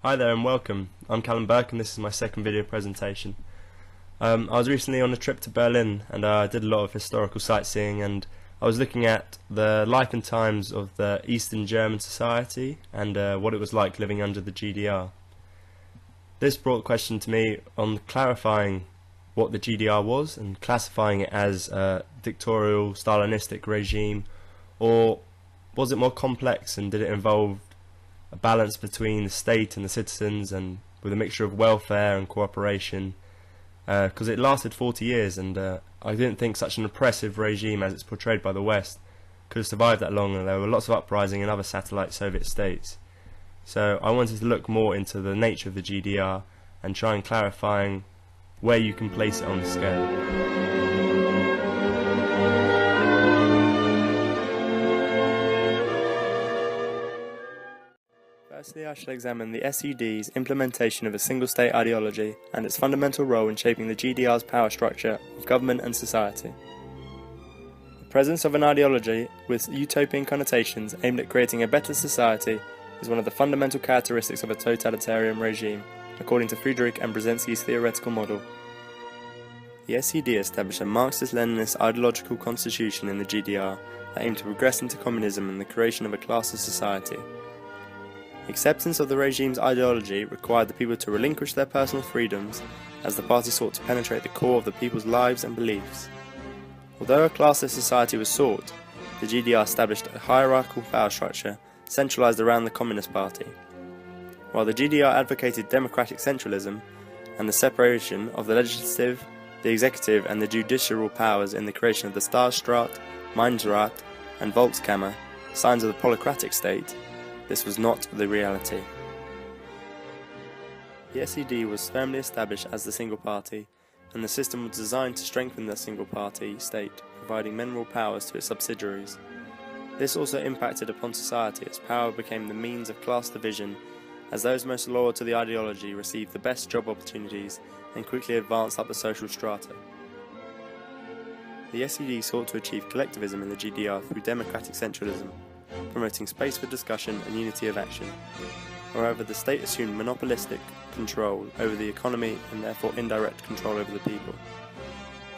Hi there and welcome. I'm Callum Burke and this is my second video presentation. I was recently on a trip to Berlin and I did a lot of historical sightseeing, and I was looking at the life and times of the Eastern German society and what it was like living under the GDR. This brought a question to me on clarifying what the GDR was and classifying it as a dictatorial, Stalinistic regime, or was it more complex and did it involve a balance between the state and the citizens, and with a mixture of welfare and cooperation, because it lasted 40 years and I didn't think such an oppressive regime as it's portrayed by the West could have survived that long, and there were lots of uprising in other satellite Soviet states. So I wanted to look more into the nature of the GDR and try and clarifying where you can place it on the scale. Firstly, I shall examine the SED's implementation of a single-state ideology and its fundamental role in shaping the GDR's power structure of government and society. The presence of an ideology with utopian connotations aimed at creating a better society is one of the fundamental characteristics of a totalitarian regime, according to Friedrich and Brzezinski's theoretical model. The SED established a Marxist-Leninist ideological constitution in the GDR that aimed to progress into communism and the creation of a classless society. Acceptance of the regime's ideology required the people to relinquish their personal freedoms, as the party sought to penetrate the core of the people's lives and beliefs. Although a classless society was sought, the GDR established a hierarchical power structure centralized around the Communist Party. While the GDR advocated democratic centralism and the separation of the legislative, the executive and the judicial powers in the creation of the Staatsrat, Gemeinderat and Volkskammer, signs of the polycratic state, this was not the reality. The SED was firmly established as the single party, and the system was designed to strengthen the single party state, providing mineral powers to its subsidiaries. This also impacted upon society as power became the means of class division, as those most loyal to the ideology received the best job opportunities and quickly advanced up the social strata. The SED sought to achieve collectivism in the GDR through democratic centralism, promoting space for discussion and unity of action. However, the state assumed monopolistic control over the economy and therefore indirect control over the people.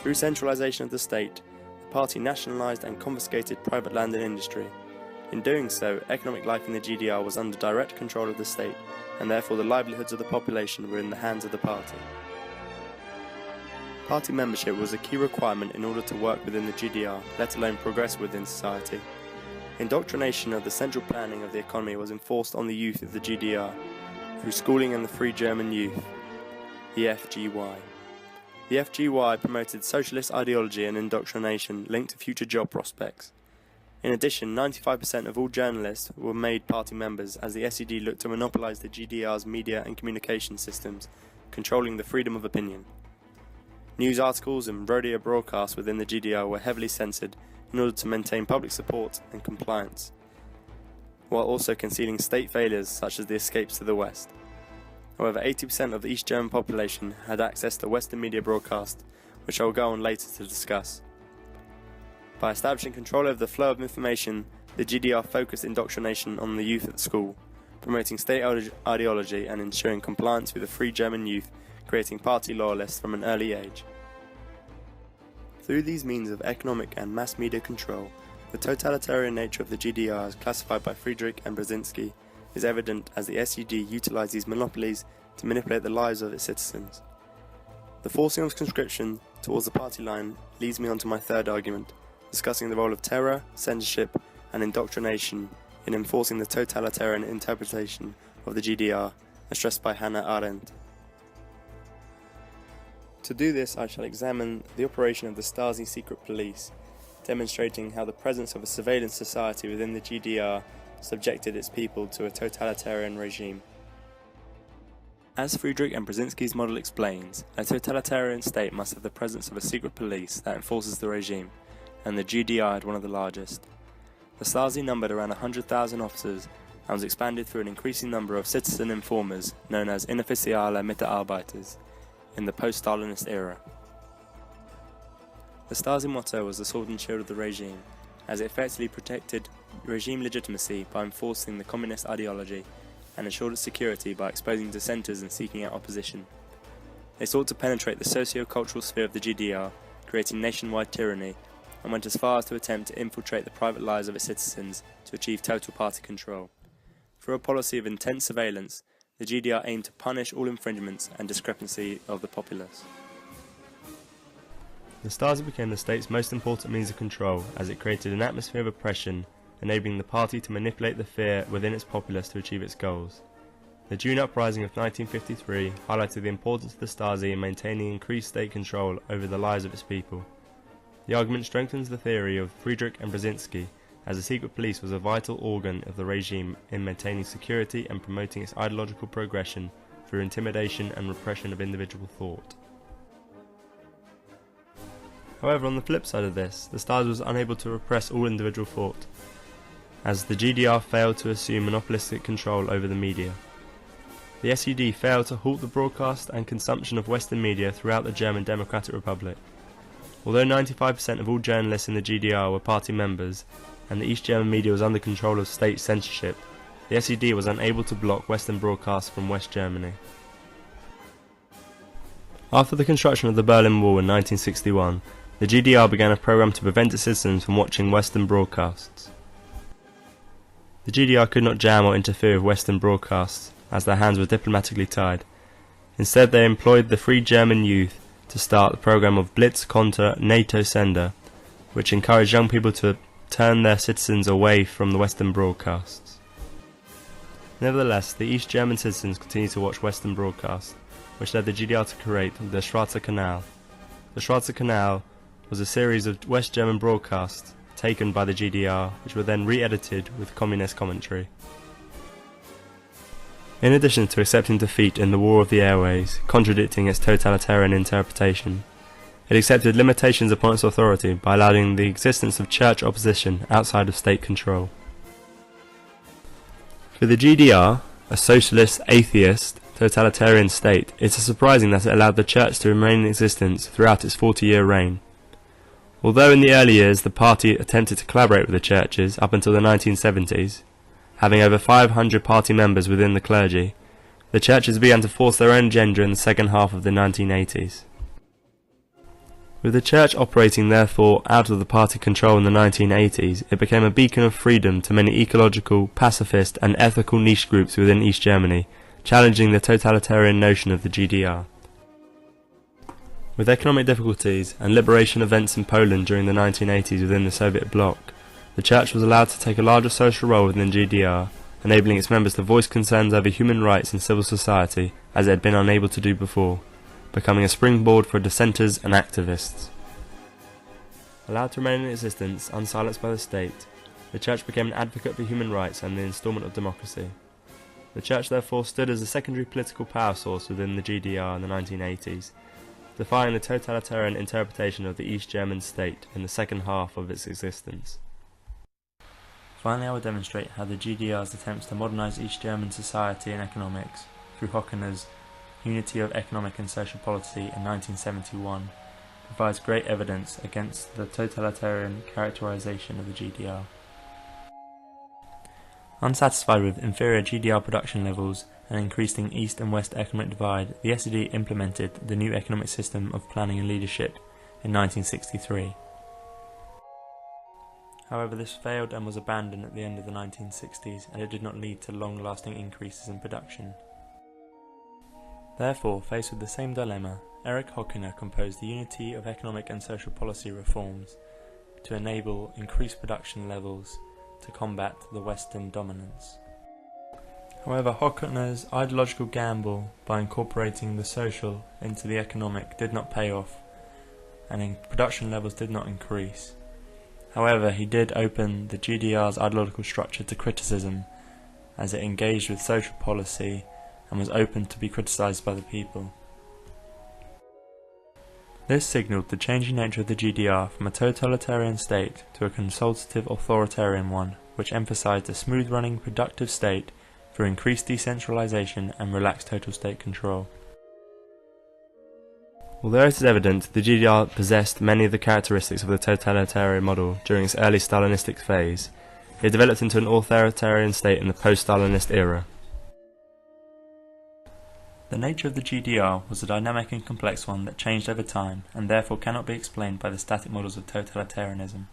Through centralization of the state, the party nationalized and confiscated private land and industry. In doing so, economic life in the GDR was under direct control of the state, and therefore the livelihoods of the population were in the hands of the party. Party membership was a key requirement in order to work within the GDR, let alone progress within society. Indoctrination of the central planning of the economy was enforced on the youth of the GDR through schooling and the Free German Youth, the FGY. The FGY promoted socialist ideology and indoctrination linked to future job prospects. In addition, 95% of all journalists were made party members, as the SED looked to monopolize the GDR's media and communication systems, controlling the freedom of opinion. News articles and radio broadcasts within the GDR were heavily censored in order to maintain public support and compliance, while also concealing state failures such as the escapes to the West. However, 80% of the East German population had access to Western media broadcast, which I will go on later to discuss. By establishing control over the flow of information, the GDR focused indoctrination on the youth at the school, promoting state ideology and ensuring compliance with the Free German Youth, creating party loyalists from an early age. Through these means of economic and mass media control, the totalitarian nature of the GDR as classified by Friedrich and Brzezinski is evident, as the SED utilized these monopolies to manipulate the lives of its citizens. The forcing of conscription towards the party line leads me on to my third argument, discussing the role of terror, censorship and indoctrination in enforcing the totalitarian interpretation of the GDR, as stressed by Hannah Arendt. To do this, I shall examine the operation of the Stasi secret police, demonstrating how the presence of a surveillance society within the GDR subjected its people to a totalitarian regime. As Friedrich and Brzezinski's model explains, a totalitarian state must have the presence of a secret police that enforces the regime, and the GDR had one of the largest. The Stasi numbered around 100,000 officers and was expanded through an increasing number of citizen informers known as inoffizielle Mitarbeiters in the post-Stalinist era. The Stasi motto was the sword and shield of the regime, as it effectively protected regime legitimacy by enforcing the communist ideology and ensured its security by exposing dissenters and seeking out opposition. They sought to penetrate the socio-cultural sphere of the GDR, creating nationwide tyranny, and went as far as to attempt to infiltrate the private lives of its citizens to achieve total party control. Through a policy of intense surveillance, the GDR aimed to punish all infringements and discrepancy of the populace. The Stasi became the state's most important means of control, as it created an atmosphere of oppression, enabling the party to manipulate the fear within its populace to achieve its goals. The June uprising of 1953 highlighted the importance of the Stasi in maintaining increased state control over the lives of its people. The argument strengthens the theory of Friedrich and Brzezinski, as the secret police was a vital organ of the regime in maintaining security and promoting its ideological progression through intimidation and repression of individual thought. However, on the flip side of this, the Stasi was unable to repress all individual thought, as the GDR failed to assume monopolistic control over the media. The SED failed to halt the broadcast and consumption of Western media throughout the German Democratic Republic. Although 95% of all journalists in the GDR were party members, and the East German media was under control of state censorship, the SED was unable to block Western broadcasts from West Germany. After the construction of the Berlin Wall in 1961, the GDR began a program to prevent its citizens from watching Western broadcasts. The GDR could not jam or interfere with Western broadcasts, as their hands were diplomatically tied. Instead, they employed the Free German Youth to start the program of Blitz Konter NATO Sender, which encouraged young people to turn their citizens away from the Western broadcasts. Nevertheless, the East German citizens continued to watch Western broadcasts, which led the GDR to create the Schwarze Kanal. The Schwarze Kanal was a series of West German broadcasts taken by the GDR, which were then re-edited with communist commentary. In addition to accepting defeat in the War of the Airways, contradicting its totalitarian interpretation, it accepted limitations upon its authority by allowing the existence of church opposition outside of state control. For the GDR, a socialist, atheist, totalitarian state, it is surprising that it allowed the church to remain in existence throughout its 40-year reign. Although in the early years the party attempted to collaborate with the churches up until the 1970s, having over 500 party members within the clergy, the churches began to force their own agenda in the second half of the 1980s. With the church operating therefore out of the party control in the 1980s, it became a beacon of freedom to many ecological, pacifist and ethical niche groups within East Germany, challenging the totalitarian notion of the GDR. With economic difficulties and liberation events in Poland during the 1980s within the Soviet bloc, the church was allowed to take a larger social role within GDR, enabling its members to voice concerns over human rights in civil society as it had been unable to do before, becoming a springboard for dissenters and activists. Allowed to remain in existence, unsilenced by the state, the church became an advocate for human rights and the installment of democracy. The church therefore stood as a secondary political power source within the GDR in the 1980s, defying the totalitarian interpretation of the East German state in the second half of its existence. Finally, I will demonstrate how the GDR's attempts to modernise East German society and economics through Hockner's Unity of Economic and Social Policy in 1971 provides great evidence against the totalitarian characterisation of the GDR. Unsatisfied with inferior GDR production levels and increasing East and West economic divide, the SED implemented the new economic system of planning and leadership in 1963. However, this failed and was abandoned at the end of the 1960s, and it did not lead to long-lasting increases in production. Therefore, faced with the same dilemma, Erich Hockner composed the Unity of Economic and Social Policy reforms to enable increased production levels to combat the Western dominance. However, Hockner's ideological gamble by incorporating the social into the economic did not pay off, and production levels did not increase. However, he did open the GDR's ideological structure to criticism, as it engaged with social policy and was open to be criticised by the people. This signalled the changing nature of the GDR from a totalitarian state to a consultative authoritarian one, which emphasised a smooth-running, productive state through increased decentralisation and relaxed total state control. Although it is evident the GDR possessed many of the characteristics of the totalitarian model during its early Stalinistic phase, it developed into an authoritarian state in the post-Stalinist era. The nature of the GDR was a dynamic and complex one that changed over time and therefore cannot be explained by the static models of totalitarianism.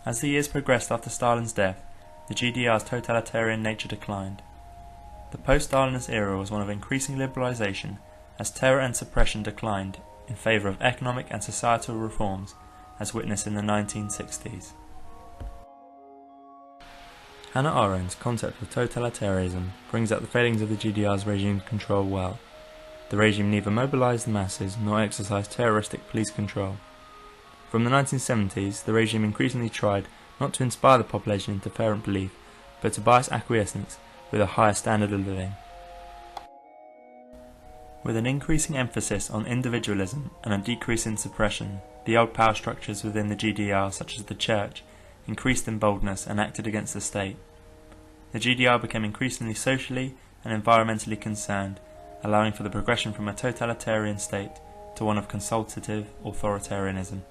As the years progressed after Stalin's death, the GDR's totalitarian nature declined. The post-Stalinist era was one of increasing liberalization as terror and suppression declined in favor of economic and societal reforms as witnessed in the 1960s. Hannah Arendt's concept of totalitarianism brings out the failings of the GDR's regime control well. The regime neither mobilized the masses nor exercised terroristic police control. From the 1970s, the regime increasingly tried not to inspire the population into fervent belief, but to bias acquiescence with a higher standard of living. With an increasing emphasis on individualism and a decrease in suppression, the old power structures within the GDR, such as the church, increased in boldness and acted against the state. The GDR became increasingly socially and environmentally concerned, allowing for the progression from a totalitarian state to one of consultative authoritarianism.